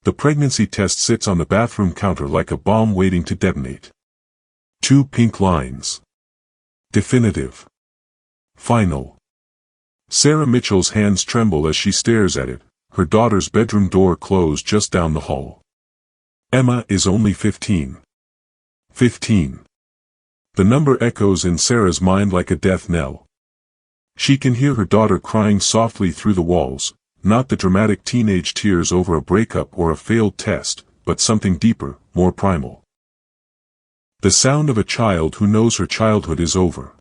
The pregnancy test sits on the bathroom counter like a bomb waiting to detonate. 2 pink lines. Definitive. Final. Sarah Mitchell's hands tremble as she stares at it, her daughter's bedroom door closed just down the hall. Emma is only 15. 15. The number echoes in Sarah's mind like a death knell. She can hear her daughter crying softly through the walls, not the dramatic teenage tears over a breakup or a failed test, but something deeper, more primal. The sound of a child who knows her childhood is over.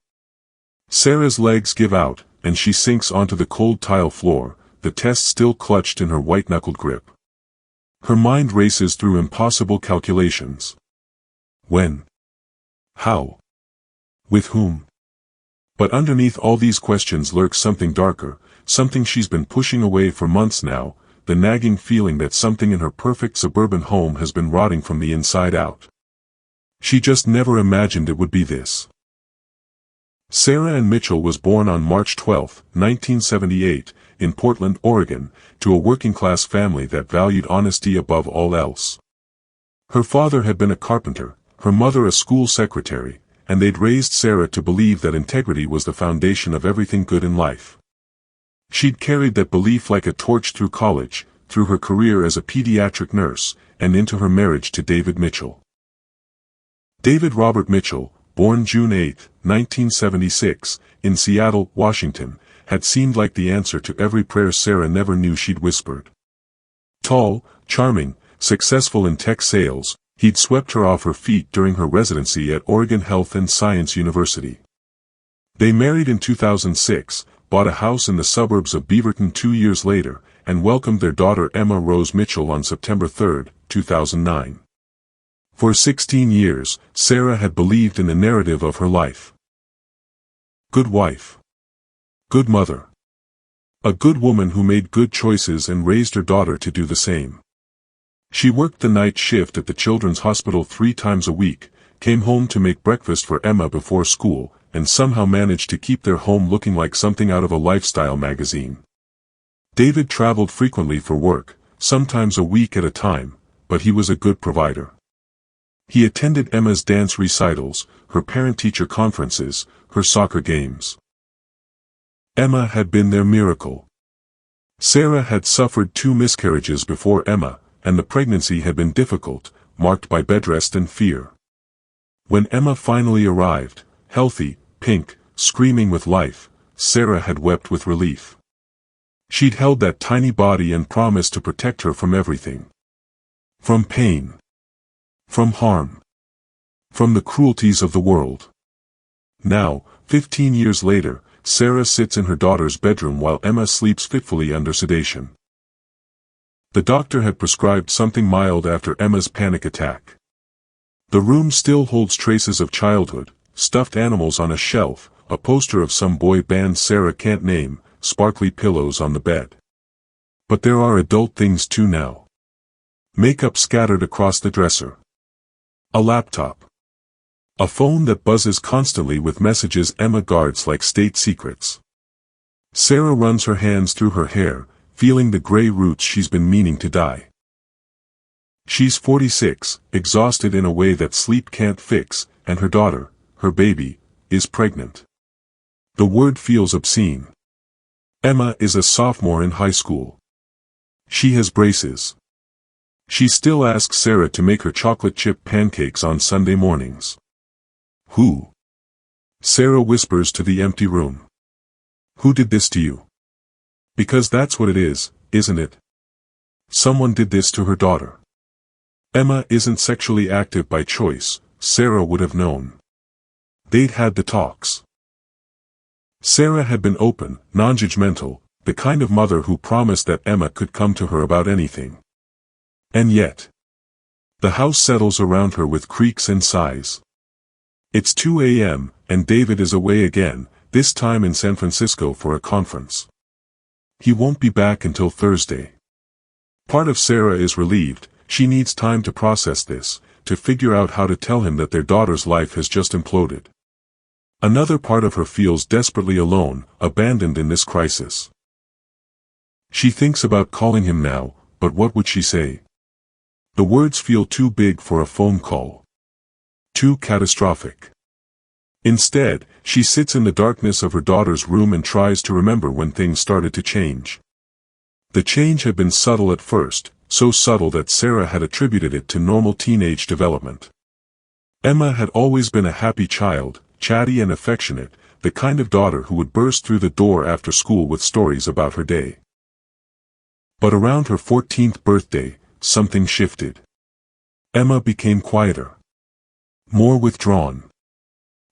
Sarah's legs give out, and she sinks onto the cold tile floor, the test still clutched in her white-knuckled grip. Her mind races through impossible calculations. When? How? With whom? But underneath all these questions lurks something darker, something she's been pushing away for months now, the nagging feeling that something in her perfect suburban home has been rotting from the inside out. She just never imagined it would be this. Sarah Ann Mitchell was born on March 12, 1978, in Portland, Oregon, to a working-class family that valued honesty above all else. Her father had been a carpenter, her mother a school secretary, and they'd raised Sarah to believe that integrity was the foundation of everything good in life. She'd carried that belief like a torch through college, through her career as a pediatric nurse, and into her marriage to David Mitchell. David Robert Mitchell, born June 8, 1976, in Seattle, Washington, had seemed like the answer to every prayer Sarah never knew she'd whispered. Tall, charming, successful in tech sales, he'd swept her off her feet during her residency at Oregon Health and Science University. They married in 2006, bought a house in the suburbs of Beaverton 2 years later, and welcomed their daughter Emma Rose Mitchell on September 3, 2009. For 16 years, Sarah had believed in the narrative of her life. Good wife. Good mother. A good woman who made good choices and raised her daughter to do the same. She worked the night shift at the Children's Hospital 3 times a week, came home to make breakfast for Emma before school, and somehow managed to keep their home looking like something out of a lifestyle magazine. David traveled frequently for work, sometimes a week at a time, but he was a good provider. He attended Emma's dance recitals, her parent-teacher conferences, her soccer games. Emma had been their miracle. Sarah had suffered 2 miscarriages before Emma, and the pregnancy had been difficult, marked by bedrest and fear. When Emma finally arrived, healthy, pink, screaming with life, Sarah had wept with relief. She'd held that tiny body and promised to protect her from everything. From pain. From harm. From the cruelties of the world. Now, 15 years later, Sarah sits in her daughter's bedroom while Emma sleeps fitfully under sedation. The doctor had prescribed something mild after Emma's panic attack. The room still holds traces of childhood, stuffed animals on a shelf, a poster of some boy band Sarah can't name, sparkly pillows on the bed. But there are adult things too now. Makeup scattered across the dresser. A laptop. A phone that buzzes constantly with messages Emma guards like state secrets. Sarah runs her hands through her hair, feeling the gray roots she's been meaning to dye. She's 46, exhausted in a way that sleep can't fix, and her daughter, her baby, is pregnant. The word feels obscene. Emma is a sophomore in high school. She has braces. She still asks Sarah to make her chocolate chip pancakes on Sunday mornings. Who? Sarah whispers to the empty room. Who did this to you? Because that's what it is, isn't it? Someone did this to her daughter. Emma isn't sexually active by choice, Sarah would have known. They'd had the talks. Sarah had been open, non-judgmental, the kind of mother who promised that Emma could come to her about anything. And yet, the house settles around her with creaks and sighs. It's 2 a.m., and David is away again, this time in San Francisco for a conference. He won't be back until Thursday. Part of Sarah is relieved. She needs time to process this, to figure out how to tell him that their daughter's life has just imploded. Another part of her feels desperately alone, abandoned in this crisis. She thinks about calling him now, but what would she say? The words feel too big for a phone call. Too catastrophic. Instead, she sits in the darkness of her daughter's room and tries to remember when things started to change. The change had been subtle at first, so subtle that Sarah had attributed it to normal teenage development. Emma had always been a happy child, chatty and affectionate, the kind of daughter who would burst through the door after school with stories about her day. But around her 14th birthday, something shifted. Emma became quieter. More withdrawn.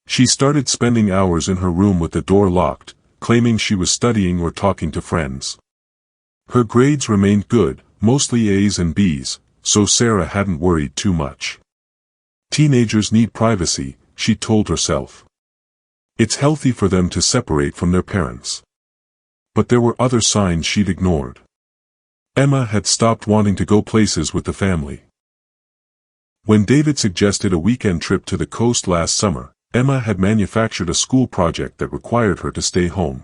She started spending hours in her room with the door locked, claiming she was studying or talking to friends. Her grades remained good, mostly A's and B's, so Sarah hadn't worried too much. Teenagers need privacy, she told herself. It's healthy for them to separate from their parents. But there were other signs she'd ignored. Emma had stopped wanting to go places with the family. When David suggested a weekend trip to the coast last summer, Emma had manufactured a school project that required her to stay home.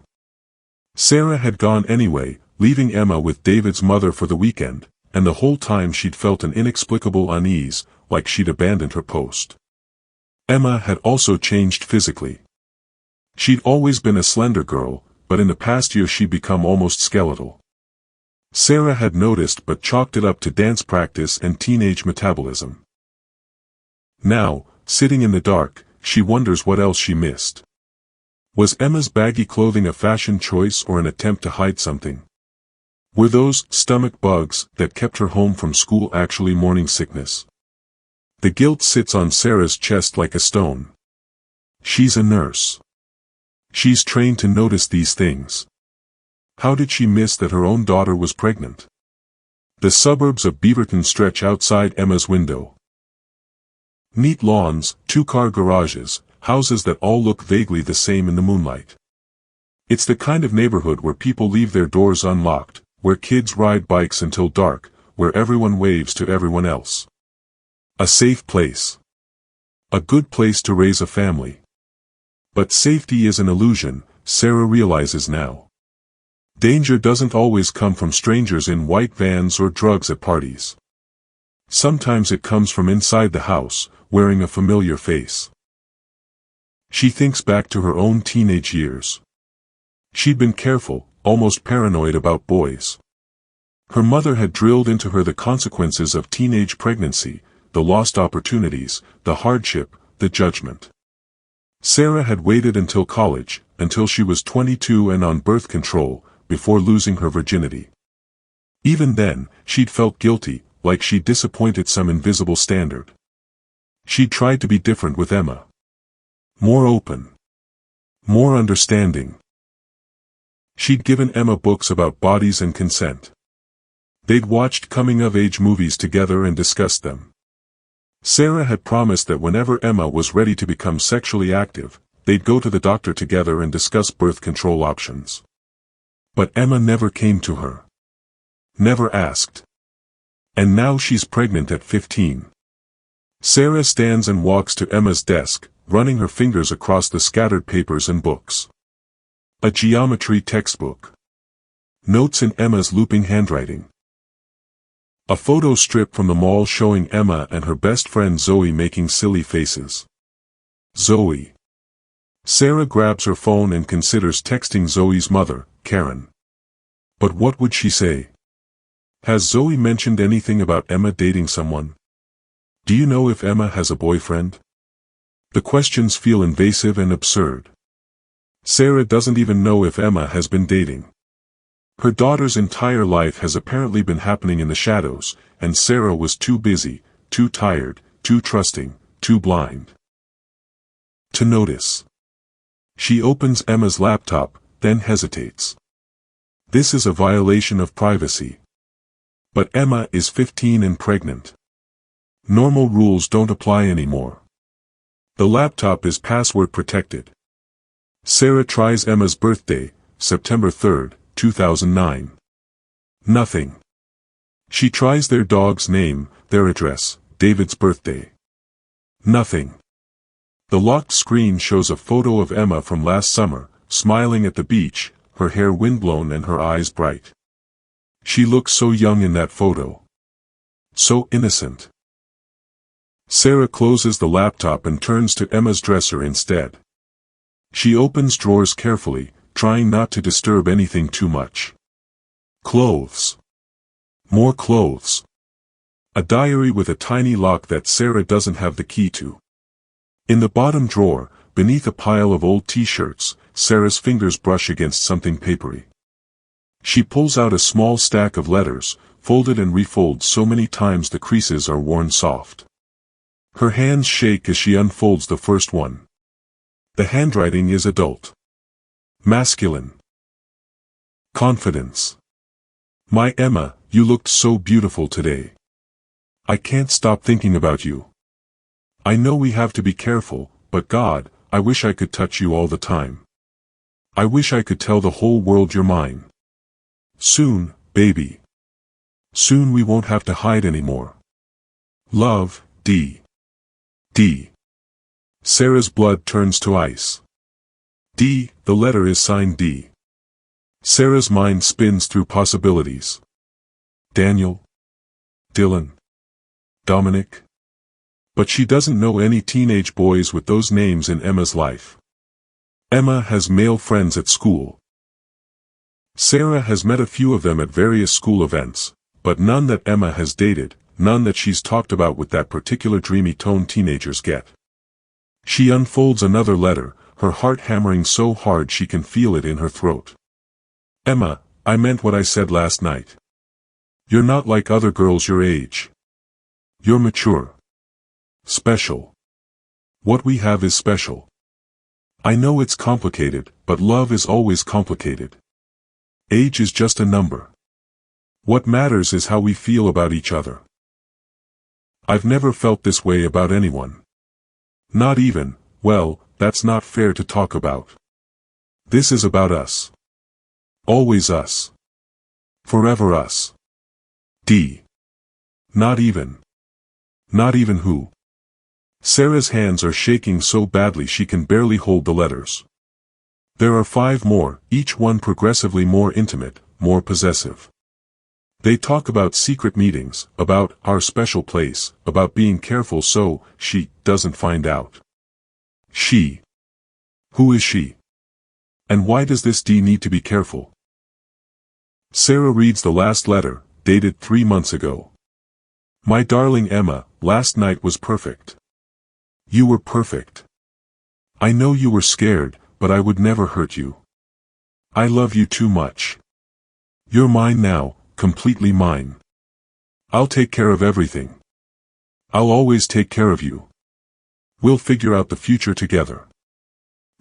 Sarah had gone anyway, leaving Emma with David's mother for the weekend, and the whole time she'd felt an inexplicable unease, like she'd abandoned her post. Emma had also changed physically. She'd always been a slender girl, but in the past year she'd become almost skeletal. Sarah had noticed but chalked it up to dance practice and teenage metabolism. Now, sitting in the dark, she wonders what else she missed. Was Emma's baggy clothing a fashion choice or an attempt to hide something? Were those stomach bugs that kept her home from school actually morning sickness? The guilt sits on Sarah's chest like a stone. She's a nurse. She's trained to notice these things. How did she miss that her own daughter was pregnant? The suburbs of Beaverton stretch outside Emma's window. Neat lawns, two-car garages, houses that all look vaguely the same in the moonlight. It's the kind of neighborhood where people leave their doors unlocked, where kids ride bikes until dark, where everyone waves to everyone else. A safe place. A good place to raise a family. But safety is an illusion, Sarah realizes now. Danger doesn't always come from strangers in white vans or drugs at parties. Sometimes it comes from inside the house, wearing a familiar face. She thinks back to her own teenage years. She'd been careful, almost paranoid about boys. Her mother had drilled into her the consequences of teenage pregnancy, the lost opportunities, the hardship, the judgment. Sarah had waited until college, until she was 22 and on birth control, before losing her virginity. Even then, she'd felt guilty, like she'd disappointed some invisible standard. She'd tried to be different with Emma. More open. More understanding. She'd given Emma books about bodies and consent. They'd watched coming-of-age movies together and discussed them. Sarah had promised that whenever Emma was ready to become sexually active, they'd go to the doctor together and discuss birth control options. But Emma never came to her. Never asked. And now she's pregnant at 15. Sarah stands and walks to Emma's desk, running her fingers across the scattered papers and books. A geometry textbook. Notes in Emma's looping handwriting. A photo strip from the mall showing Emma and her best friend Zoe making silly faces. Zoe. Sarah grabs her phone and considers texting Zoe's mother, Karen. But what would she say? Has Zoe mentioned anything about Emma dating someone? Do you know if Emma has a boyfriend? The questions feel invasive and absurd. Sarah doesn't even know if Emma has been dating. Her daughter's entire life has apparently been happening in the shadows, and Sarah was too busy, too tired, too trusting, too blind to notice. She opens Emma's laptop, then hesitates. This is a violation of privacy. But Emma is 15 and pregnant. Normal rules don't apply anymore. The laptop is password protected. Sarah tries Emma's birthday, September 3, 2009. Nothing. She tries their dog's name, their address, David's birthday. Nothing. The locked screen shows a photo of Emma from last summer, smiling at the beach, her hair windblown and her eyes bright. She looks so young in that photo. So innocent. Sarah closes the laptop and turns to Emma's dresser instead. She opens drawers carefully, trying not to disturb anything too much. Clothes. More clothes. A diary with a tiny lock that Sarah doesn't have the key to. In the bottom drawer, beneath a pile of old t-shirts, Sarah's fingers brush against something papery. She pulls out a small stack of letters, folded and refolded so many times the creases are worn soft. Her hands shake as she unfolds the first one. The handwriting is adult. Masculine. Confidence. My Emma, you looked so beautiful today. I can't stop thinking about you. I know we have to be careful, but God, I wish I could touch you all the time. I wish I could tell the whole world you're mine. Soon, baby. Soon we won't have to hide anymore. Love, D. D. Sarah's blood turns to ice. D, the letter is signed D. Sarah's mind spins through possibilities. Daniel. Dylan. Dominic. But she doesn't know any teenage boys with those names in Emma's life. Emma has male friends at school. Sarah has met a few of them at various school events, but none that Emma has dated, none that she's talked about with that particular dreamy tone teenagers get. She unfolds another letter, her heart hammering so hard she can feel it in her throat. Emma, I meant what I said last night. You're not like other girls your age. You're mature. Special. What we have is special. I know it's complicated, but love is always complicated. Age is just a number. What matters is how we feel about each other. I've never felt this way about anyone. Not even, well, that's not fair to talk about. This is about us. Always us. Forever us. D. Not even. Not even who? Sarah's hands are shaking so badly she can barely hold the letters. There are 5 more, each one progressively more intimate, more possessive. They talk about secret meetings, about our special place, about being careful so she doesn't find out. She. Who is she? And why does this D need to be careful? Sarah reads the last letter, dated 3 months ago. My darling Emma, last night was perfect. You were perfect. I know you were scared, but I would never hurt you. I love you too much. You're mine now, completely mine. I'll take care of everything. I'll always take care of you. We'll figure out the future together.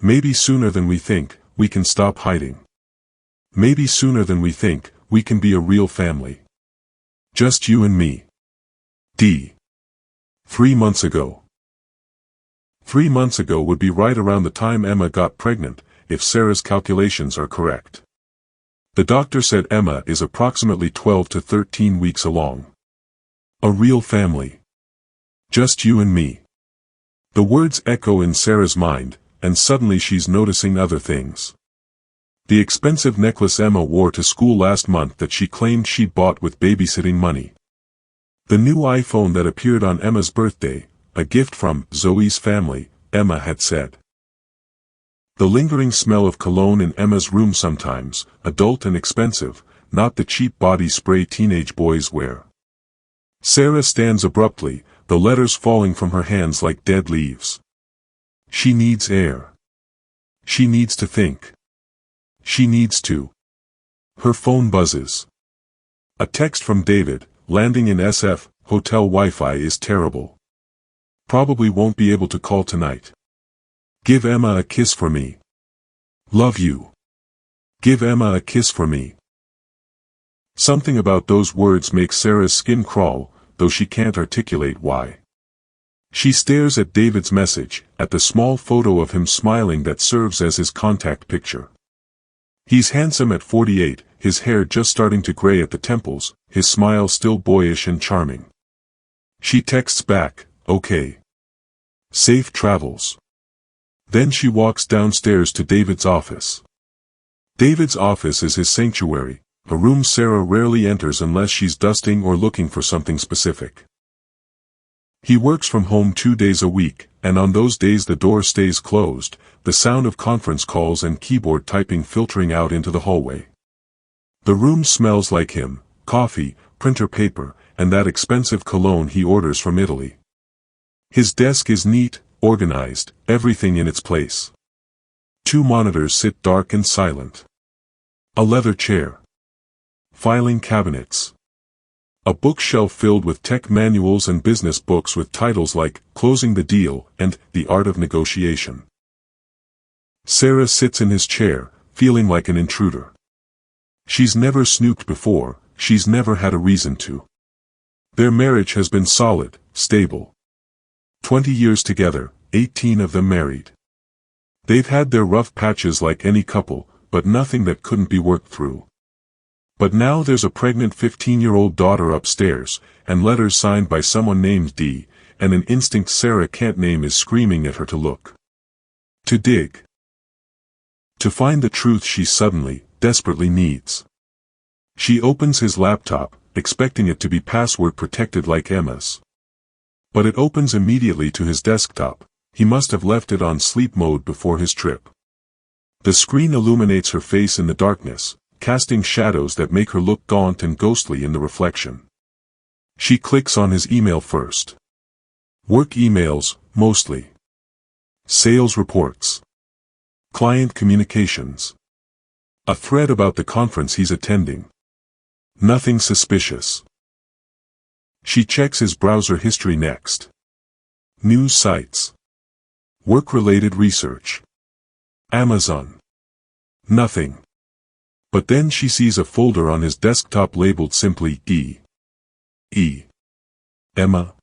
Maybe sooner than we think, we can stop hiding. Maybe sooner than we think, we can be a real family. Just you and me. D. 3 months ago. 3 months ago would be right around the time Emma got pregnant, if Sarah's calculations are correct. The doctor said Emma is approximately 12 to 13 weeks along. A real family. Just you and me. The words echo in Sarah's mind, and suddenly she's noticing other things. The expensive necklace Emma wore to school last month that she claimed she'd bought with babysitting money. The new iPhone that appeared on Emma's birthday, a gift from Zoe's family, Emma had said. The lingering smell of cologne in Emma's room sometimes, adult and expensive, not the cheap body spray teenage boys wear. Sarah stands abruptly, the letters falling from her hands like dead leaves. She needs air. She needs to think. She needs to. Her phone buzzes. A text from David, landing in SF, hotel Wi-Fi is terrible. Probably won't be able to call tonight. Give Emma a kiss for me. Love you. Give Emma a kiss for me. Something about those words makes Sarah's skin crawl, though she can't articulate why. She stares at David's message, at the small photo of him smiling that serves as his contact picture. He's handsome at 48, his hair just starting to gray at the temples, his smile still boyish and charming. She texts back, okay. Safe travels. Then she walks downstairs to David's office. David's office is his sanctuary, a room Sarah rarely enters unless she's dusting or looking for something specific. He works from home 2 days a week, and on those days the door stays closed, the sound of conference calls and keyboard typing filtering out into the hallway. The room smells like him, coffee, printer paper, and that expensive cologne he orders from Italy. His desk is neat, organized, everything in its place. 2 monitors sit dark and silent. A leather chair. Filing cabinets. A bookshelf filled with tech manuals and business books with titles like Closing the Deal and The Art of Negotiation. Sarah sits in his chair, feeling like an intruder. She's never snooped before, she's never had a reason to. Their marriage has been solid, stable. 20 years together, 18 of them married. They've had their rough patches like any couple, but nothing that couldn't be worked through. But now there's a pregnant 15-year-old daughter upstairs, and letters signed by someone named D, and an instinct Sarah can't name is screaming at her to look. To dig. To find the truth she suddenly, desperately needs. She opens his laptop, expecting it to be password protected like Emma's. But it opens immediately to his desktop. He must have left it on sleep mode before his trip. The screen illuminates her face in the darkness, casting shadows that make her look gaunt and ghostly in the reflection. She clicks on his email first. Work emails, mostly. Sales reports. Client communications. A thread about the conference he's attending. Nothing suspicious. She checks his browser history next. News sites. Work-related research. Amazon. Nothing. But then she sees a folder on his desktop labeled simply E. Emma.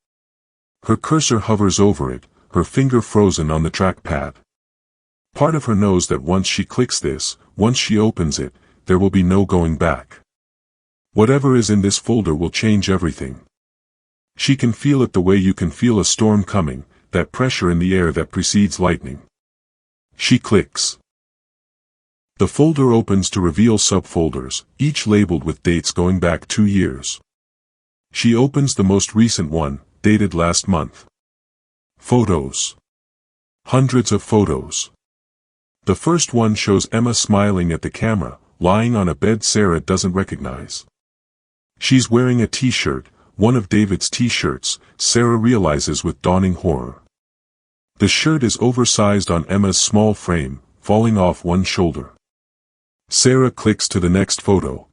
Her cursor hovers over it, her finger frozen on the trackpad. Part of her knows that once she clicks this, once she opens it, there will be no going back. Whatever is in this folder will change everything. She can feel it the way you can feel a storm coming, that pressure in the air that precedes lightning. She clicks. The folder opens to reveal subfolders, each labeled with dates going back 2 years. She opens the most recent one, dated last month. Photos. Hundreds of photos. The first one shows Emma smiling at the camera, lying on a bed Sarah doesn't recognize. She's wearing a t-shirt, one of David's t-shirts, Sarah realizes with dawning horror. The shirt is oversized on Emma's small frame, falling off one shoulder. Sarah clicks to the next photo.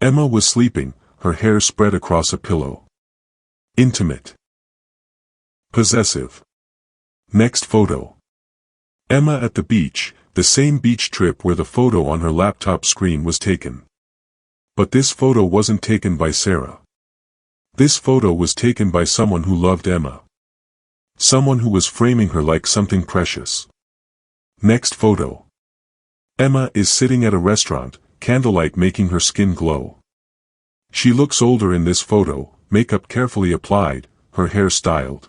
Emma was sleeping, her hair spread across a pillow. Intimate. Possessive. Next photo. Emma at the beach, the same beach trip where the photo on her laptop screen was taken. But this photo wasn't taken by Sarah. This photo was taken by someone who loved Emma. Someone who was framing her like something precious. Next photo. Emma is sitting at a restaurant, candlelight making her skin glow. She looks older in this photo, makeup carefully applied, her hair styled.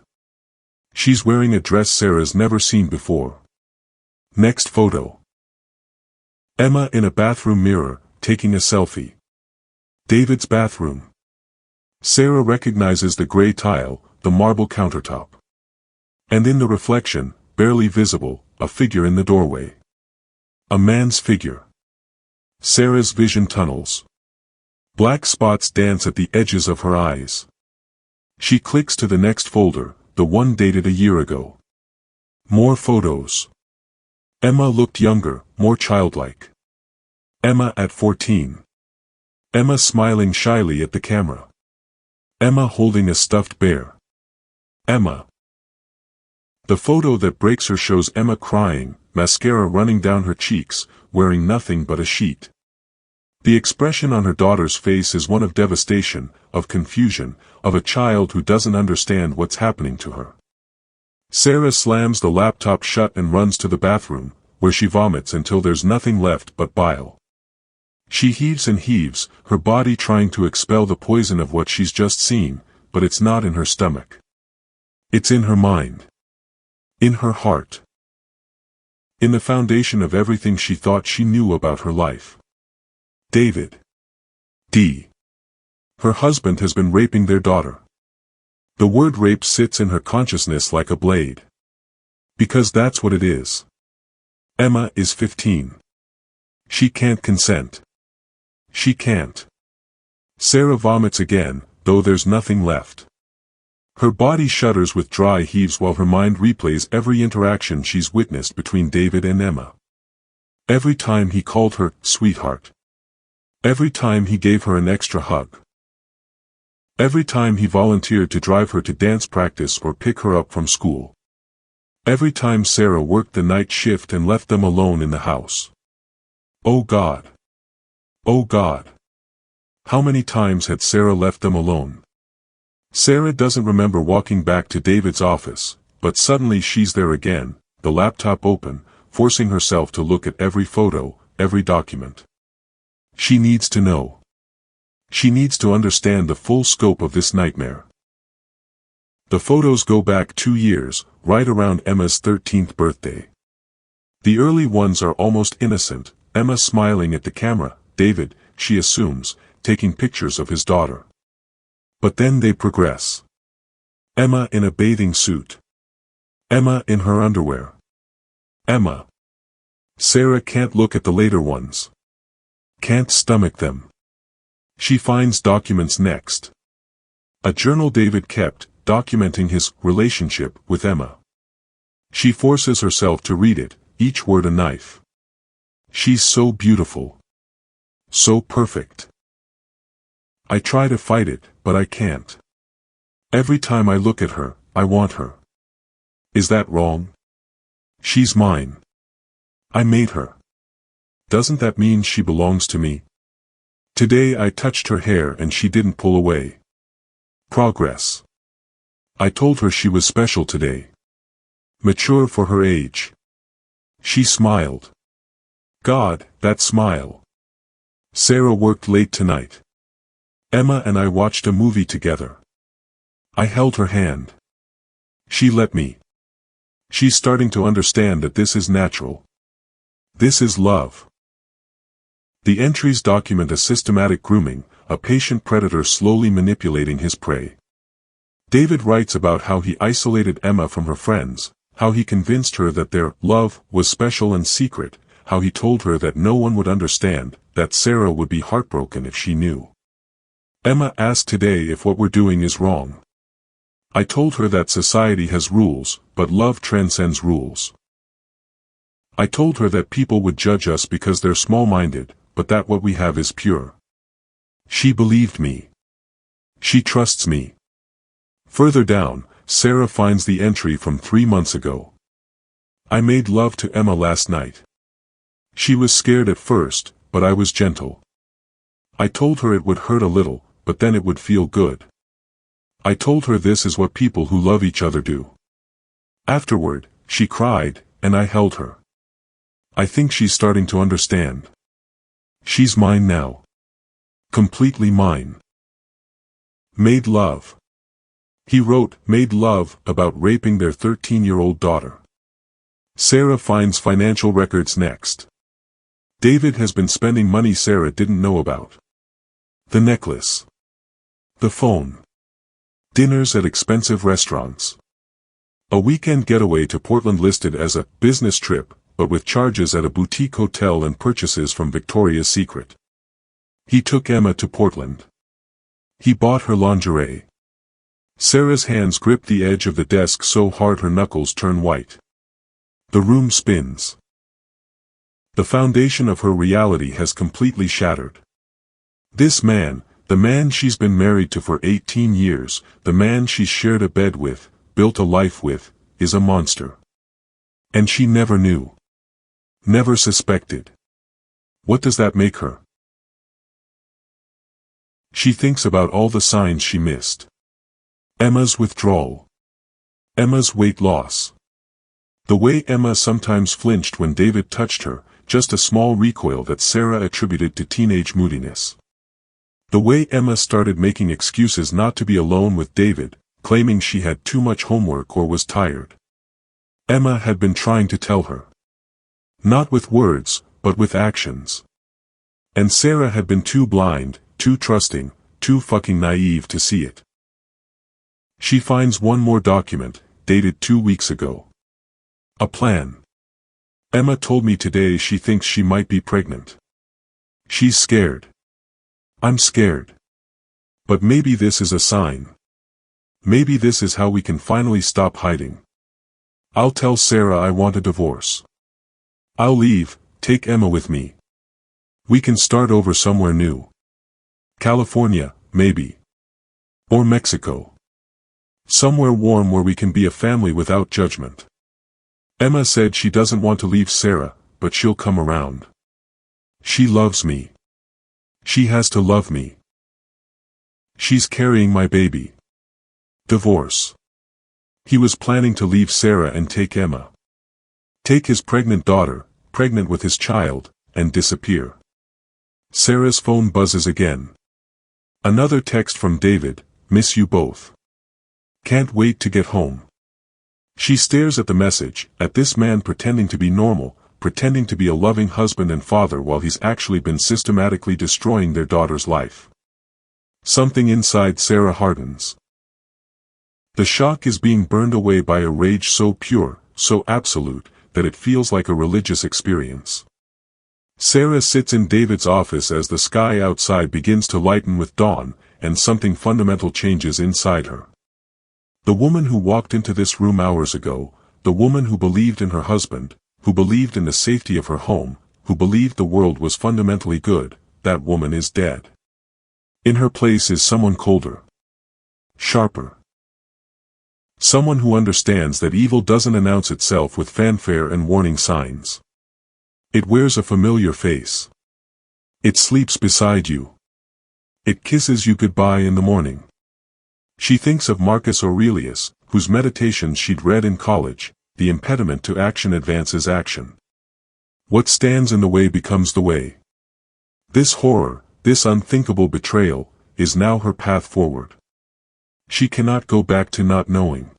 She's wearing a dress Sarah's never seen before. Next photo. Emma in a bathroom mirror, taking a selfie. David's bathroom. Sarah recognizes the gray tile, the marble countertop. And in the reflection, barely visible, a figure in the doorway. A man's figure. Sarah's vision tunnels. Black spots dance at the edges of her eyes. She clicks to the next folder, the one dated a year ago. More photos. Emma looked younger, more childlike. Emma at 14. Emma smiling shyly at the camera. Emma holding a stuffed bear. Emma. The photo that breaks her shows Emma crying, mascara running down her cheeks, wearing nothing but a sheet. The expression on her daughter's face is one of devastation, of confusion, of a child who doesn't understand what's happening to her. Sarah slams the laptop shut and runs to the bathroom, where she vomits until there's nothing left but bile. She heaves and heaves, her body trying to expel the poison of what she's just seen, but it's not in her stomach. It's in her mind. In her heart. In the foundation of everything she thought she knew about her life. David. D. Her husband has been raping their daughter. The word rape sits in her consciousness like a blade. Because that's what it is. Emma is 15. She can't consent. She can't. Sarah vomits again, though there's nothing left. Her body shudders with dry heaves while her mind replays every interaction she's witnessed between David and Emma. Every time he called her sweetheart. Every time he gave her an extra hug. Every time he volunteered to drive her to dance practice or pick her up from school. Every time Sarah worked the night shift and left them alone in the house. Oh God. Oh God. How many times had Sarah left them alone? Sarah doesn't remember walking back to David's office, but suddenly she's there again, the laptop open, forcing herself to look at every photo, every document. She needs to know. She needs to understand the full scope of this nightmare. The photos go back 2 years, right around Emma's 13th birthday. The early ones are almost innocent, Emma smiling at the camera, David, she assumes, taking pictures of his daughter. But then they progress. Emma in a bathing suit. Emma in her underwear. Emma. Sarah can't look at the later ones. Can't stomach them. She finds documents next. A journal David kept, documenting his relationship with Emma. She forces herself to read it, each word a knife. She's so beautiful. So perfect. I try to fight it, but I can't. Every time I look at her, I want her. Is that wrong? She's mine. I made her. Doesn't that mean she belongs to me? Today I touched her hair and she didn't pull away. Progress. I told her she was special today. Mature for her age. She smiled. God, that smile. Sarah worked late tonight. Emma and I watched a movie together. I held her hand. She let me. She's starting to understand that this is natural. This is love. The entries document a systematic grooming, a patient predator slowly manipulating his prey. David writes about how he isolated Emma from her friends, how he convinced her that their love was special and secret, how he told her that no one would understand, that Sarah would be heartbroken if she knew. Emma asked today if what we're doing is wrong. I told her that society has rules, but love transcends rules. I told her that people would judge us because they're small-minded, but that what we have is pure. She believed me. She trusts me. Further down, Sarah finds the entry from 3 months ago. I made love to Emma last night. She was scared at first, but I was gentle. I told her it would hurt a little, but then it would feel good. I told her this is what people who love each other do. Afterward, she cried, and I held her. I think she's starting to understand. She's mine now. Completely mine. Made love. He wrote, made love, about raping their 13-year-old daughter. Sarah finds financial records next. David has been spending money Sarah didn't know about. The necklace. The phone. Dinners at expensive restaurants. A weekend getaway to Portland listed as a business trip, but with charges at a boutique hotel and purchases from Victoria's Secret. He took Emma to Portland. He bought her lingerie. Sarah's hands grip the edge of the desk so hard her knuckles turn white. The room spins. The foundation of her reality has completely shattered. This man, the man she's been married to for 18 years, the man she's shared a bed with, built a life with, is a monster. And she never knew. Never suspected. What does that make her? She thinks about all the signs she missed. Emma's withdrawal. Emma's weight loss. The way Emma sometimes flinched when David touched her, just a small recoil that Sarah attributed to teenage moodiness. The way Emma started making excuses not to be alone with David, claiming she had too much homework or was tired. Emma had been trying to tell her. Not with words, but with actions. And Sarah had been too blind, too trusting, too fucking naive to see it. She finds one more document, dated 2 weeks ago. A plan. Emma told me today she thinks she might be pregnant. She's scared. I'm scared. But maybe this is a sign. Maybe this is how we can finally stop hiding. I'll tell Sarah I want a divorce. I'll leave, take Emma with me. We can start over somewhere new. California, maybe. Or Mexico. Somewhere warm where we can be a family without judgment. Emma said she doesn't want to leave Sarah, but she'll come around. She loves me. She has to love me. She's carrying my baby. Divorce. He was planning to leave Sarah and take Emma. Take his pregnant daughter, pregnant with his child, and disappear. Sarah's phone buzzes again. Another text from David, miss you both. Can't wait to get home. She stares at the message, at this man pretending to be normal, pretending to be a loving husband and father while he's actually been systematically destroying their daughter's life. Something inside Sarah hardens. The shock is being burned away by a rage so pure, so absolute, that it feels like a religious experience. Sarah sits in David's office as the sky outside begins to lighten with dawn, and something fundamental changes inside her. The woman who walked into this room hours ago, the woman who believed in her husband, who believed in the safety of her home, who believed the world was fundamentally good, that woman is dead. In her place is someone colder. Sharper. Someone who understands that evil doesn't announce itself with fanfare and warning signs. It wears a familiar face. It sleeps beside you. It kisses you goodbye in the morning. She thinks of Marcus Aurelius, whose meditations she'd read in college, the impediment to action advances action. What stands in the way becomes the way. This horror, this unthinkable betrayal, is now her path forward. She cannot go back to not knowing.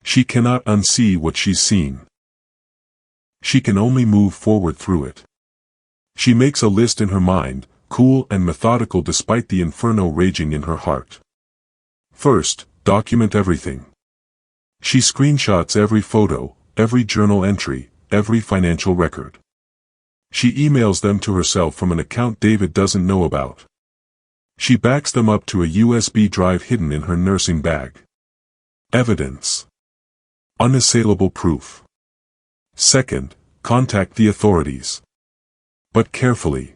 She cannot unsee what she's seen. She can only move forward through it. She makes a list in her mind, cool and methodical despite the inferno raging in her heart. First, document everything. She screenshots every photo, every journal entry, every financial record. She emails them to herself from an account David doesn't know about. She backs them up to a USB drive hidden in her nursing bag. Evidence. Unassailable proof. Second, contact the authorities. But carefully.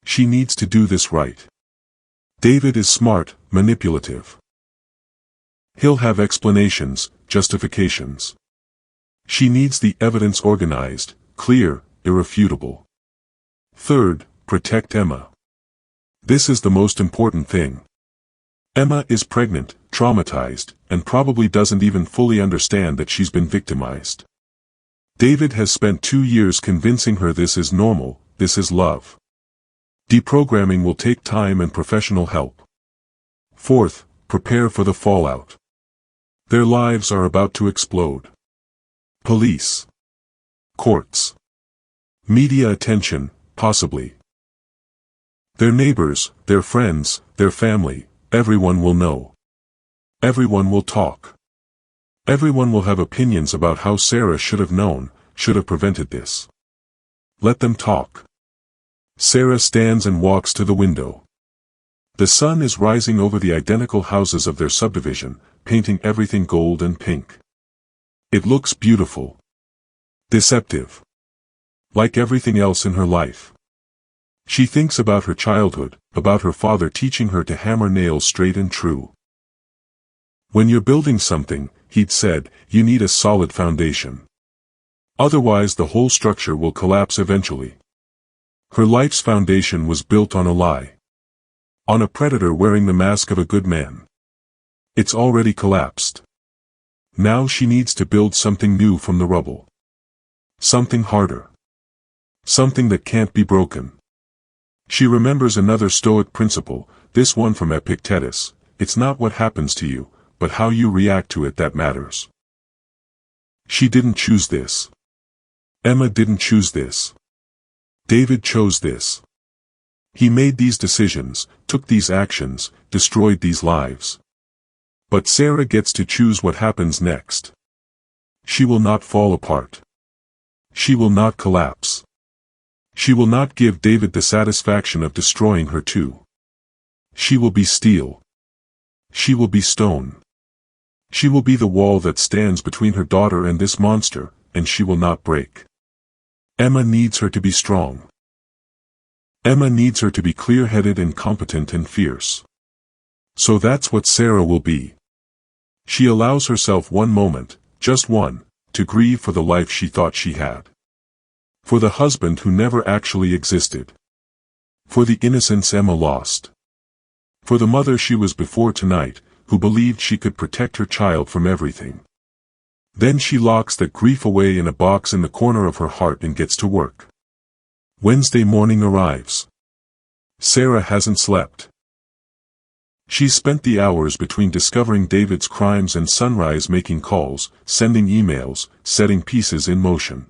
She needs to do this right. David is smart, manipulative. He'll have explanations, justifications. She needs the evidence organized, clear, irrefutable. Third, protect Emma. This is the most important thing. Emma is pregnant, traumatized, and probably doesn't even fully understand that she's been victimized. David has spent 2 years convincing her this is normal, this is love. Deprogramming will take time and professional help. Fourth, prepare for the fallout. Their lives are about to explode. Police. Courts. Media attention, possibly. Their neighbors, their friends, their family, everyone will know. Everyone will talk. Everyone will have opinions about how Sarah should have known, should have prevented this. Let them talk. Sarah stands and walks to the window. The sun is rising over the identical houses of their subdivision, painting everything gold and pink. It looks beautiful. Deceptive. Like everything else in her life. She thinks about her childhood, about her father teaching her to hammer nails straight and true. When you're building something, he'd said, you need a solid foundation. Otherwise the whole structure will collapse eventually. Her life's foundation was built on a lie. On a predator wearing the mask of a good man. It's already collapsed. Now she needs to build something new from the rubble. Something harder. Something that can't be broken. She remembers another Stoic principle, this one from Epictetus, it's not what happens to you, but how you react to it that matters. She didn't choose this. Emma didn't choose this. David chose this. He made these decisions, took these actions, destroyed these lives. But Sarah gets to choose what happens next. She will not fall apart. She will not collapse. She will not give David the satisfaction of destroying her too. She will be steel. She will be stone. She will be the wall that stands between her daughter and this monster, and she will not break. Emma needs her to be strong. Emma needs her to be clear-headed and competent and fierce. So that's what Sarah will be. She allows herself one moment, just one, to grieve for the life she thought she had. For the husband who never actually existed. For the innocence Emma lost. For the mother she was before tonight, who believed she could protect her child from everything. Then she locks that grief away in a box in the corner of her heart and gets to work. Wednesday morning arrives. Sarah hasn't slept. She's spent the hours between discovering David's crimes and sunrise making calls, sending emails, setting pieces in motion.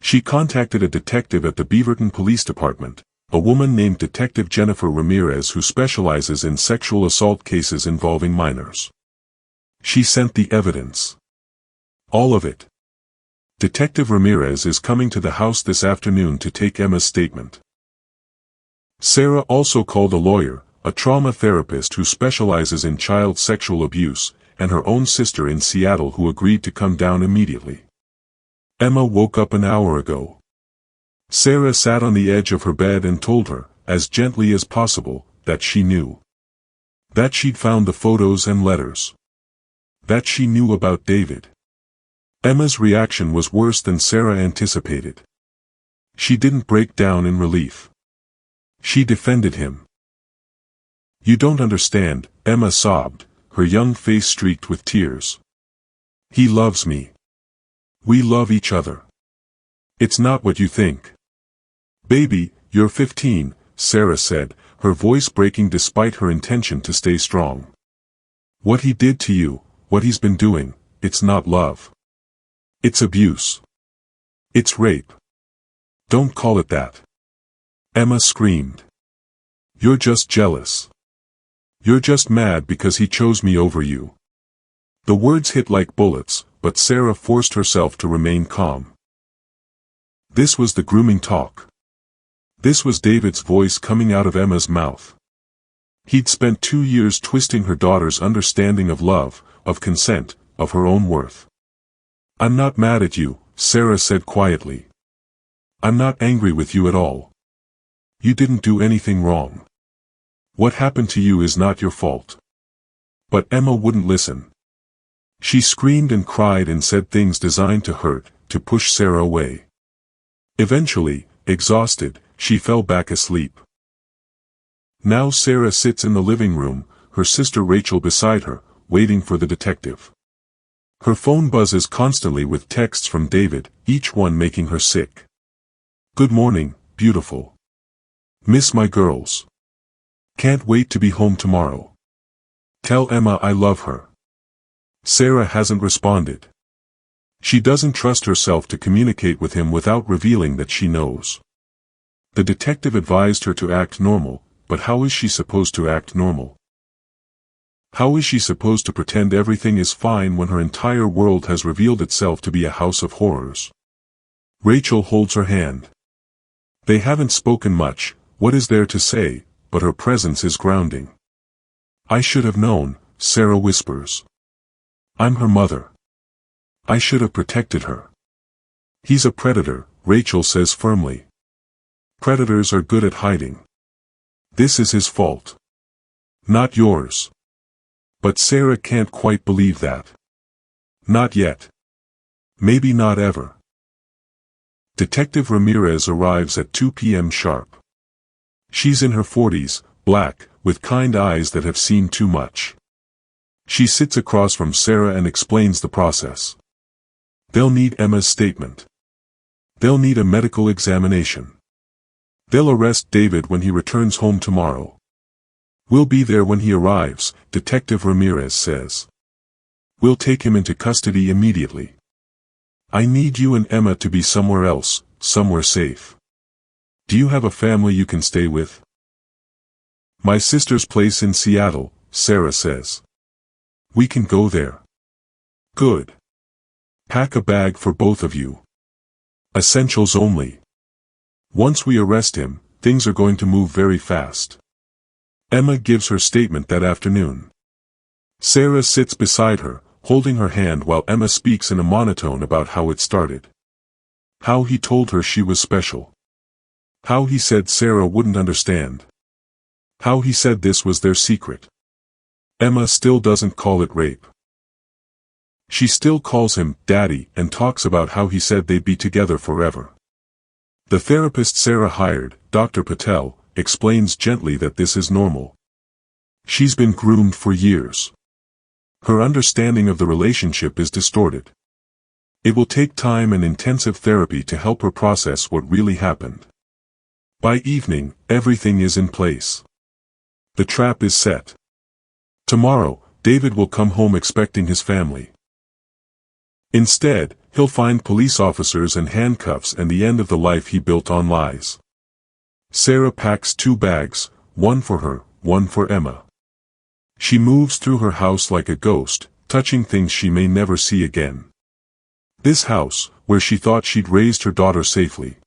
She contacted a detective at the Beaverton Police Department, a woman named Detective Jennifer Ramirez who specializes in sexual assault cases involving minors. She sent the evidence. All of it. Detective Ramirez is coming to the house this afternoon to take Emma's statement. Sarah also called a lawyer, a trauma therapist who specializes in child sexual abuse, and her own sister in Seattle who agreed to come down immediately. Emma woke up an hour ago. Sarah sat on the edge of her bed and told her, as gently as possible, that she knew. That she'd found the photos and letters. That she knew about David. Emma's reaction was worse than Sarah anticipated. She didn't break down in relief. She defended him. "You don't understand," Emma sobbed, her young face streaked with tears. "He loves me. We love each other. It's not what you think." "Baby, you're 15, Sarah said, her voice breaking despite her intention to stay strong. "What he did to you, what he's been doing, it's not love. It's abuse. It's rape. Don't call it that." Emma screamed. "You're just jealous. You're just mad because he chose me over you." The words hit like bullets, but Sarah forced herself to remain calm. This was the grooming talk. This was David's voice coming out of Emma's mouth. He'd spent 2 years twisting her daughter's understanding of love, of consent, of her own worth. "I'm not mad at you," Sarah said quietly. "I'm not angry with you at all. You didn't do anything wrong. What happened to you is not your fault." But Emma wouldn't listen. She screamed and cried and said things designed to hurt, to push Sarah away. Eventually, exhausted, she fell back asleep. Now Sarah sits in the living room, her sister Rachel beside her, waiting for the detective. Her phone buzzes constantly with texts from David, each one making her sick. "Good morning, beautiful. Miss my girls. Can't wait to be home tomorrow. Tell Emma I love her." Sarah hasn't responded. She doesn't trust herself to communicate with him without revealing that she knows. The detective advised her to act normal, but how is she supposed to act normal? How is she supposed to pretend everything is fine when her entire world has revealed itself to be a house of horrors? Rachel holds her hand. They haven't spoken much, what is there to say, but her presence is grounding. "I should have known," Sarah whispers. "I'm her mother. I should have protected her." "He's a predator," Rachel says firmly. "Predators are good at hiding. This is his fault. Not yours." But Sarah can't quite believe that. Not yet. Maybe not ever. Detective Ramirez arrives at 2 p.m. sharp. She's in her 40s, black, with kind eyes that have seen too much. She sits across from Sarah and explains the process. They'll need Emma's statement. They'll need a medical examination. They'll arrest David when he returns home tomorrow. "We'll be there when he arrives," Detective Ramirez says. "We'll take him into custody immediately. I need you and Emma to be somewhere else, somewhere safe. Do you have a family you can stay with?" My sister's place in Seattle, Sarah says. We can go there. Good. Pack a bag for both of you. Essentials only. Once we arrest him, things are going to move very fast. Emma gives her statement that afternoon. Sarah sits beside her, holding her hand while Emma speaks in a monotone about how it started. How he told her she was special. How he said Sarah wouldn't understand. How he said this was their secret. Emma still doesn't call it rape. She still calls him Daddy and talks about how he said they'd be together forever. The therapist Sarah hired, Dr. Patel, explains gently that this is normal. She's been groomed for years. Her understanding of the relationship is distorted. It will take time and intensive therapy to help her process what really happened. By evening, everything is in place. The trap is set. Tomorrow, David will come home expecting his family. Instead, he'll find police officers and handcuffs and the end of the life he built on lies. Sarah packs 2 bags, one for her, one for Emma. She moves through her house like a ghost, touching things she may never see again. This house, where she thought she'd raised her daughter safely.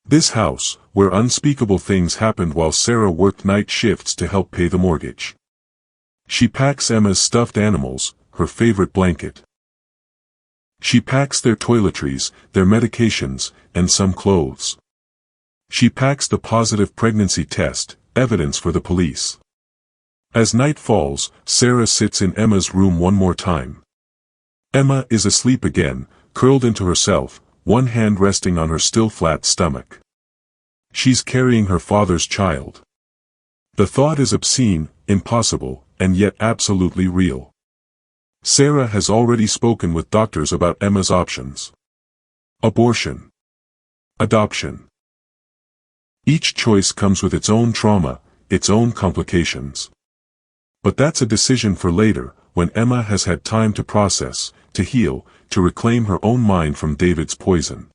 This house, where unspeakable things happened while Sarah worked night shifts to help pay the mortgage. She packs Emma's stuffed animals, her favorite blanket. She packs their toiletries, their medications, and some clothes. She packs the positive pregnancy test, evidence for the police. As night falls, Sarah sits in Emma's room one more time. Emma is asleep again, curled into herself, one hand resting on her still flat stomach. She's carrying her father's child. The thought is obscene, impossible, and yet absolutely real. Sarah has already spoken with doctors about Emma's options. Abortion. Adoption. Each choice comes with its own trauma, its own complications. But that's a decision for later, when Emma has had time to process, to heal, to reclaim her own mind from David's poison.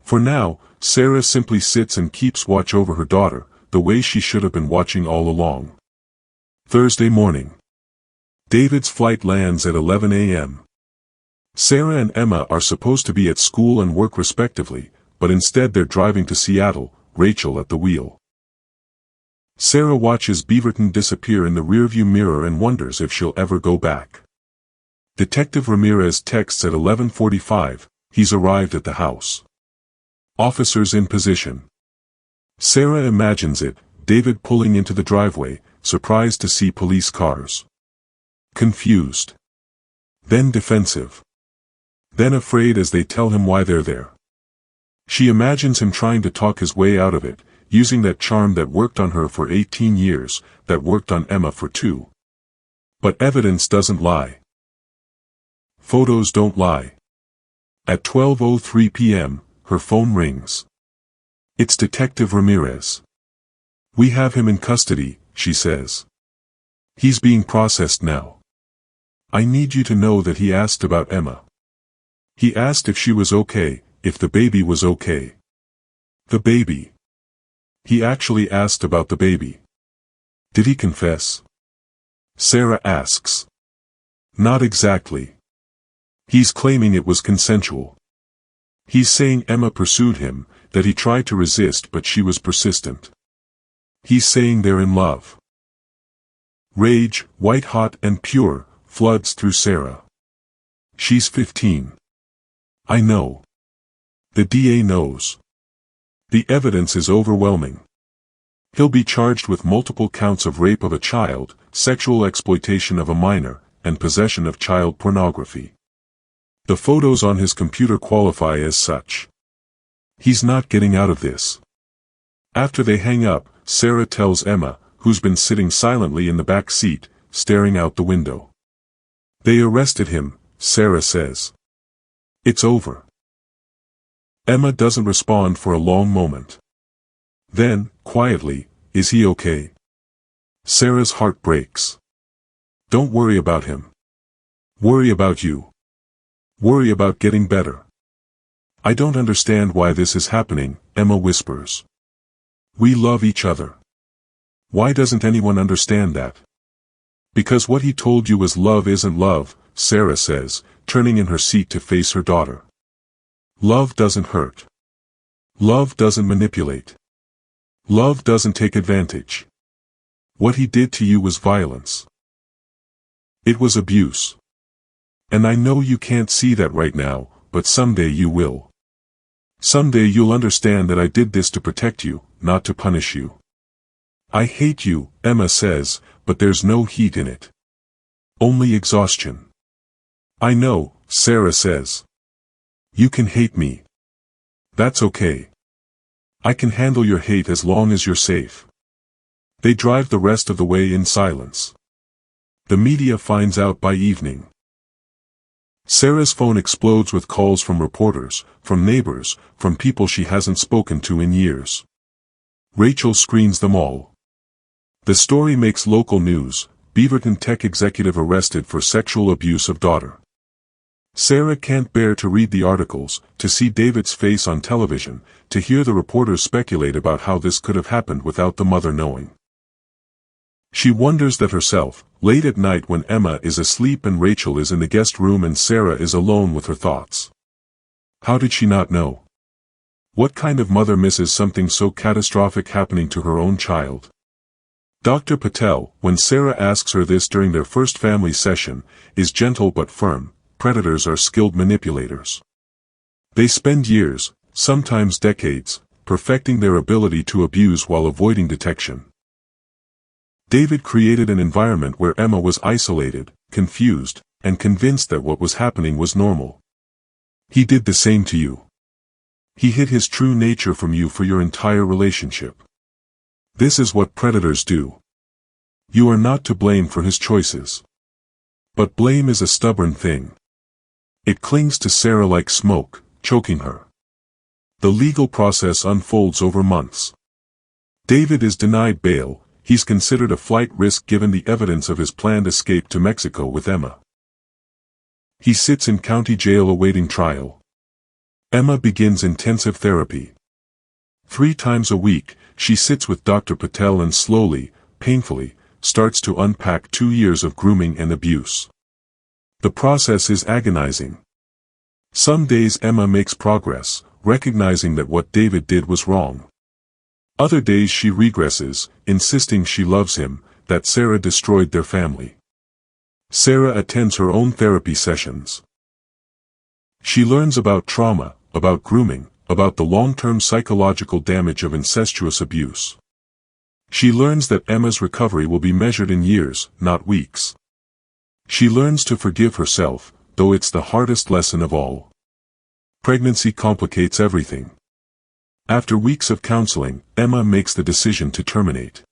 For now, Sarah simply sits and keeps watch over her daughter, the way she should have been watching all along. Thursday morning. David's flight lands at 11 a.m. Sarah and Emma are supposed to be at school and work respectively, but instead they're driving to Seattle, Rachel at the wheel. Sarah watches Beaverton disappear in the rearview mirror and wonders if she'll ever go back. Detective Ramirez texts at 11:45, he's arrived at the house. Officers in position. Sarah imagines it, David pulling into the driveway, surprised to see police cars. Confused. Then defensive. Then afraid as they tell him why they're there. She imagines him trying to talk his way out of it, using that charm that worked on her for 18 years, that worked on Emma for 2. But evidence doesn't lie. Photos don't lie. At 12:03 p.m., her phone rings. It's Detective Ramirez. We have him in custody, she says. He's being processed now. I need you to know that he asked about Emma. He asked if she was okay, if the baby was okay. The baby. He actually asked about the baby. Did he confess? Sarah asks. Not exactly. He's claiming it was consensual. He's saying Emma pursued him, that he tried to resist but she was persistent. He's saying they're in love. Rage, white-hot and pure, floods through Sarah. She's 15. I know. The DA knows. The evidence is overwhelming. He'll be charged with multiple counts of rape of a child, sexual exploitation of a minor, and possession of child pornography. The photos on his computer qualify as such. He's not getting out of this. After they hang up, Sarah tells Emma, who's been sitting silently in the back seat, staring out the window. They arrested him, Sarah says. It's over. Emma doesn't respond for a long moment. Then, quietly, is he okay? Sarah's heart breaks. Don't worry about him. Worry about you. Worry about getting better. I don't understand why this is happening, Emma whispers. We love each other. Why doesn't anyone understand that? Because what he told you was love isn't love, Sarah says, turning in her seat to face her daughter. Love doesn't hurt. Love doesn't manipulate. Love doesn't take advantage. What he did to you was violence. It was abuse. And I know you can't see that right now, but someday you will. Someday you'll understand that I did this to protect you, not to punish you. I hate you, Emma says, but there's no heat in it. Only exhaustion. I know, Sarah says. You can hate me. That's okay. I can handle your hate as long as you're safe. They drive the rest of the way in silence. The media finds out by evening. Sarah's phone explodes with calls from reporters, from neighbors, from people she hasn't spoken to in years. Rachel screens them all. The story makes local news: Beaverton tech executive arrested for sexual abuse of daughter. Sarah can't bear to read the articles, to see David's face on television, to hear the reporters speculate about how this could have happened without the mother knowing. She wonders that herself, late at night when Emma is asleep and Rachel is in the guest room and Sarah is alone with her thoughts. How did she not know? What kind of mother misses something so catastrophic happening to her own child? Dr. Patel, when Sarah asks her this during their first family session, is gentle but firm. Predators are skilled manipulators. They spend years, sometimes decades, perfecting their ability to abuse while avoiding detection. David created an environment where Emma was isolated, confused, and convinced that what was happening was normal. He did the same to you. He hid his true nature from you for your entire relationship. This is what predators do. You are not to blame for his choices. But blame is a stubborn thing. It clings to Sarah like smoke, choking her. The legal process unfolds over months. David is denied bail. He's considered a flight risk given the evidence of his planned escape to Mexico with Emma. He sits in county jail awaiting trial. Emma begins intensive therapy. 3 times a week, she sits with Dr. Patel and slowly, painfully, starts to unpack 2 years of grooming and abuse. The process is agonizing. Some days Emma makes progress, recognizing that what David did was wrong. Other days she regresses, insisting she loves him, that Sarah destroyed their family. Sarah attends her own therapy sessions. She learns about trauma, about grooming, about the long-term psychological damage of incestuous abuse. She learns that Emma's recovery will be measured in years, not weeks. She learns to forgive herself, though it's the hardest lesson of all. Pregnancy complicates everything. After weeks of counseling, Emma makes the decision to terminate.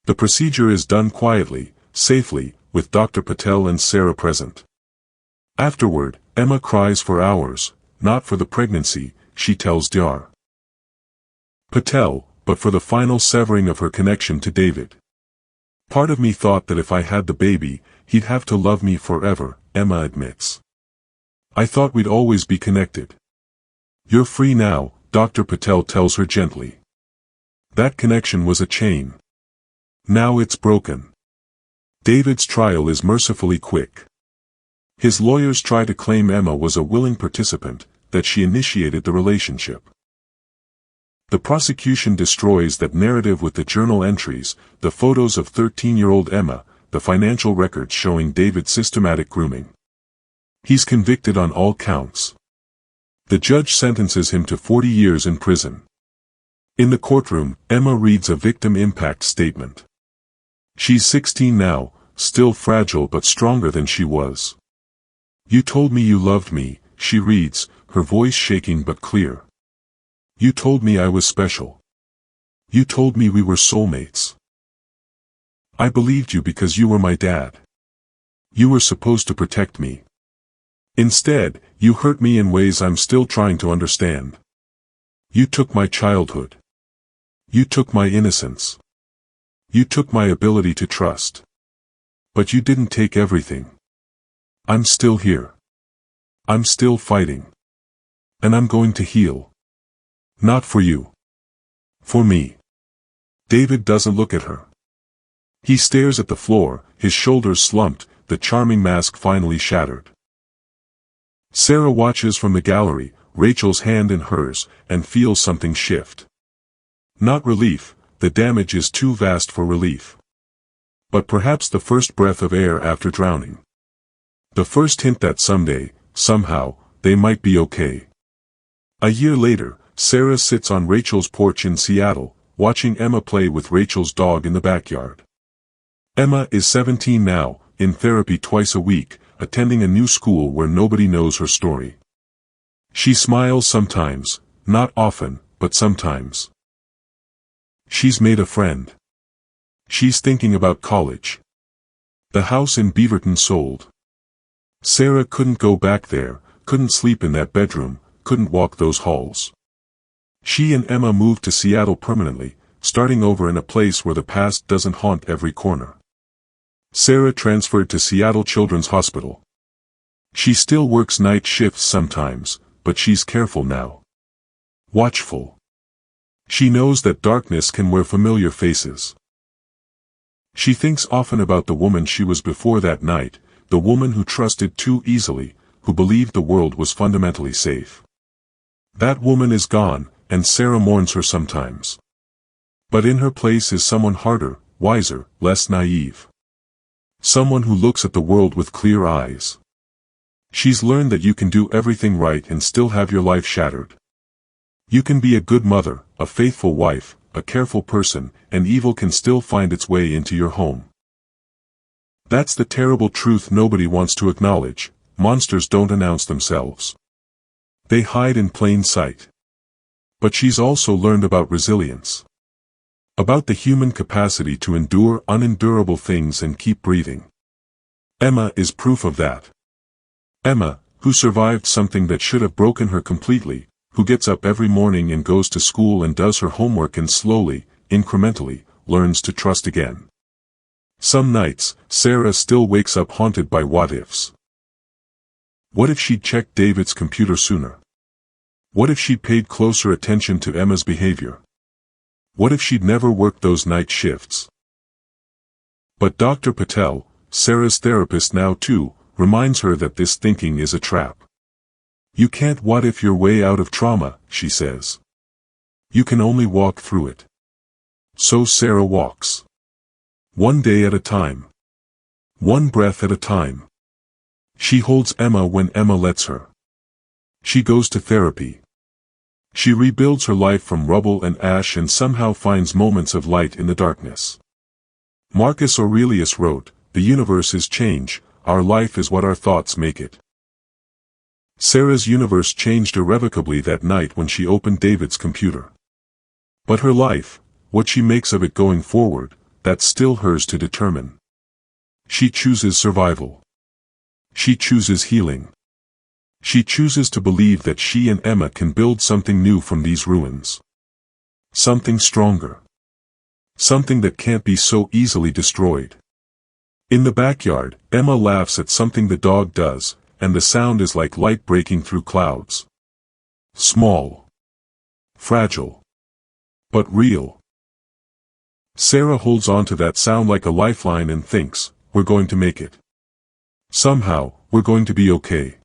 The procedure is done quietly, safely, with Dr. Patel and Sarah present. Afterward, Emma cries for hours, not for the pregnancy, she tells Dr. Patel, but for the final severing of her connection to David. Part of me thought that if I had the baby, he'd have to love me forever, Emma admits. I thought we'd always be connected. You're free now, Dr. Patel tells her gently. That connection was a chain. Now it's broken. David's trial is mercifully quick. His lawyers try to claim Emma was a willing participant, that she initiated the relationship. The prosecution destroys that narrative with the journal entries, the photos of 13-year-old Emma, the financial records showing David's systematic grooming. He's convicted on all counts. The judge sentences him to 40 years in prison. In the courtroom, Emma reads a victim impact statement. She's 16 now, still fragile but stronger than she was. You told me you loved me, she reads, her voice shaking but clear. You told me I was special. You told me we were soulmates. I believed you because you were my dad. You were supposed to protect me. Instead, you hurt me in ways I'm still trying to understand. You took my childhood. You took my innocence. You took my ability to trust. But you didn't take everything. I'm still here. I'm still fighting. And I'm going to heal. Not for you. For me. David doesn't look at her. He stares at the floor, his shoulders slumped, the charming mask finally shattered. Sarah watches from the gallery, Rachel's hand in hers, and feels something shift. Not relief, the damage is too vast for relief. But perhaps the first breath of air after drowning. The first hint that someday, somehow, they might be okay. A year later, Sarah sits on Rachel's porch in Seattle, watching Emma play with Rachel's dog in the backyard. Emma is 17 now, in therapy twice a week, attending a new school where nobody knows her story. She smiles sometimes, not often, but sometimes. She's made a friend. She's thinking about college. The house in Beaverton sold. Sarah couldn't go back there, couldn't sleep in that bedroom, couldn't walk those halls. She and Emma moved to Seattle permanently, starting over in a place where the past doesn't haunt every corner. Sarah transferred to Seattle Children's Hospital. She still works night shifts sometimes, but she's careful now. Watchful. She knows that darkness can wear familiar faces. She thinks often about the woman she was before that night, the woman who trusted too easily, who believed the world was fundamentally safe. That woman is gone, and Sarah mourns her sometimes. But in her place is someone harder, wiser, less naive. Someone who looks at the world with clear eyes. She's learned that you can do everything right and still have your life shattered. You can be a good mother, a faithful wife, a careful person, and evil can still find its way into your home. That's the terrible truth nobody wants to acknowledge. Monsters don't announce themselves. They hide in plain sight. But she's also learned about resilience. About the human capacity to endure unendurable things and keep breathing. Emma is proof of that. Emma, who survived something that should have broken her completely, who gets up every morning and goes to school and does her homework and slowly, incrementally, learns to trust again. Some nights, Sarah still wakes up haunted by what-ifs. What if she'd checked David's computer sooner? What if she'd paid closer attention to Emma's behavior? What if she'd never worked those night shifts? But Dr. Patel, Sarah's therapist now too, reminds her that this thinking is a trap. You can't what-if your way out of trauma, she says. You can only walk through it. So Sarah walks. One day at a time. One breath at a time. She holds Emma when Emma lets her. She goes to therapy. She rebuilds her life from rubble and ash and somehow finds moments of light in the darkness. Marcus Aurelius wrote, "The universe is change, our life is what our thoughts make it." Sarah's universe changed irrevocably that night when she opened David's computer. But her life, what she makes of it going forward, that's still hers to determine. She chooses survival. She chooses healing. She chooses to believe that she and Emma can build something new from these ruins. Something stronger. Something that can't be so easily destroyed. In the backyard, Emma laughs at something the dog does, and the sound is like light breaking through clouds. Small. Fragile. But real. Sarah holds on to that sound like a lifeline and thinks, we're going to make it. Somehow, we're going to be okay.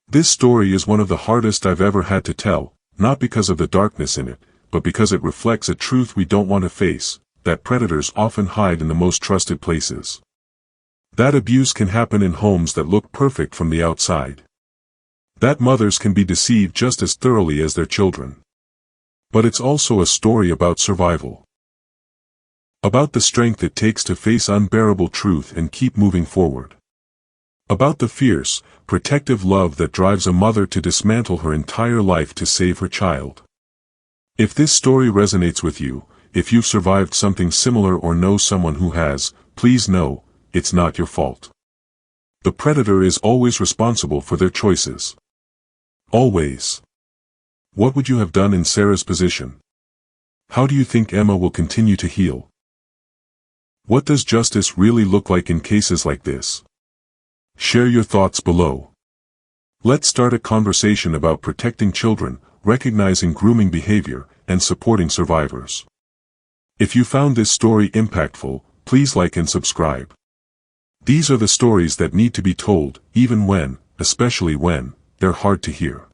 This story is one of the hardest I've ever had to tell, not because of the darkness in it, but because it reflects a truth we don't want to face, that predators often hide in the most trusted places. That abuse can happen in homes that look perfect from the outside. That mothers can be deceived just as thoroughly as their children. But it's also a story about survival. About the strength it takes to face unbearable truth and keep moving forward. About the fierce, protective love that drives a mother to dismantle her entire life to save her child. If this story resonates with you, if you've survived something similar or know someone who has, please know, it's not your fault. The predator is always responsible for their choices. Always. What would you have done in Sarah's position? How do you think Emma will continue to heal? What does justice really look like in cases like this? Share your thoughts below. Let's start a conversation about protecting children, recognizing grooming behavior, and supporting survivors. If you found this story impactful, please like and subscribe. These are the stories that need to be told, even when, especially when, they're hard to hear.